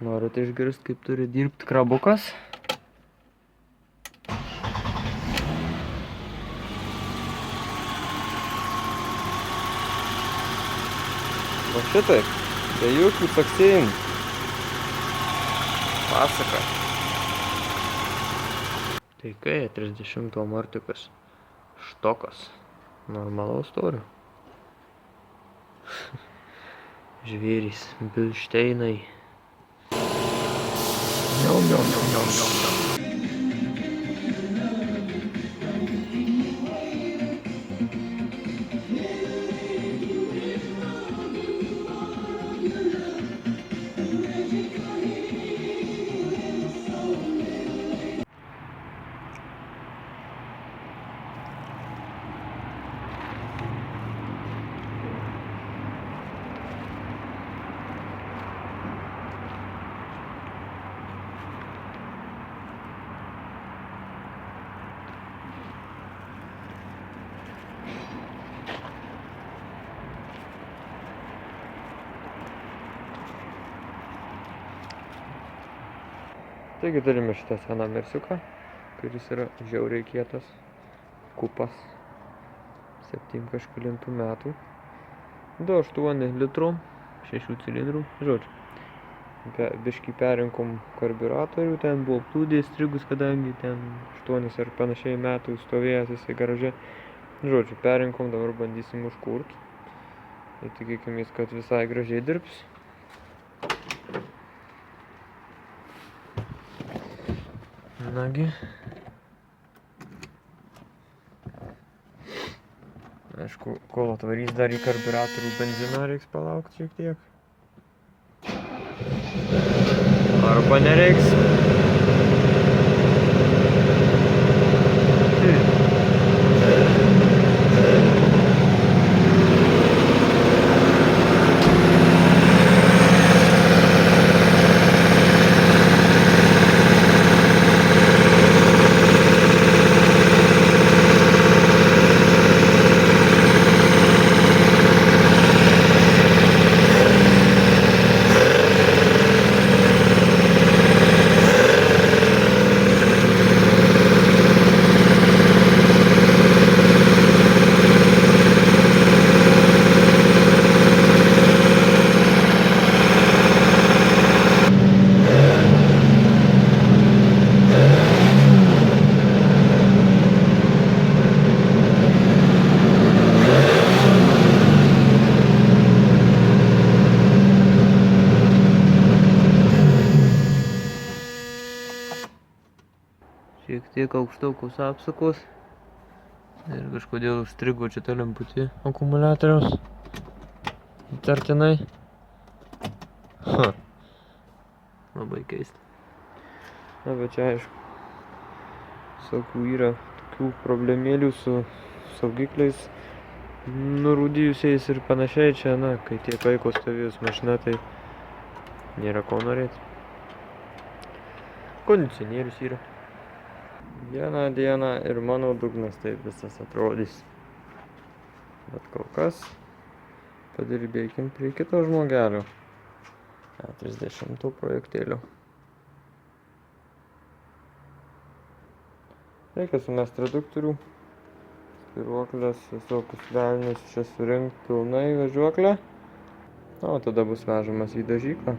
Norite išgirsti, kaip turi dirbti krabukas? Va šitaip, be jokių caksėjimų. Pasaka. Tai kai 30 amortikas. Štokas. Normalaus storio. Žvėrys, bilšteinai. Niom, niom, niom, niom, niom, niom. Taigi turime šitą seną mersiuką, kuris yra žiauriai kietas, kupas, 7 kažkelintų metų, 2,8 litrų, 6 cilindrų, žodžiu. Biškį perinkom karbiuratorių, ten buvo plūdė strigus, kadangi ten 8 ar panašiai metų stovėjęs jisai garaže. Žodžiu, perinkom, dabar bandysim užkurt. Ir tikėkimės, kad visai gražiai dirbs. Nagi. Aišku, kol atvarys dar į karbiuratorių benziną, reiks palaukti šiek tiek. Arba nereiks. Šiek tiek aukštaukos apsukos ir kažkodėl užstrigo čia ta lemputė akumuliatoriaus. Įtartinai. Labai keista. Na, bet čia aišku, visokių yra tokių problemėlių su saugikliais nurūdijusiais ir panašiai. Čia, na, kai tiek laiko stovėjus mašina, tai nėra ko norėti. Kondicionierius yra. Vieną dieną ir mano dugnas taip visas atrodys. Bet kol kas padirbėkim prie kito žmogelio. 30 projektėlio. Reikia sumest reduktorių, spiruoklės, visokius velnius čia surinkt pilnai važiuoklę. O tada bus vežamas į dažyklą.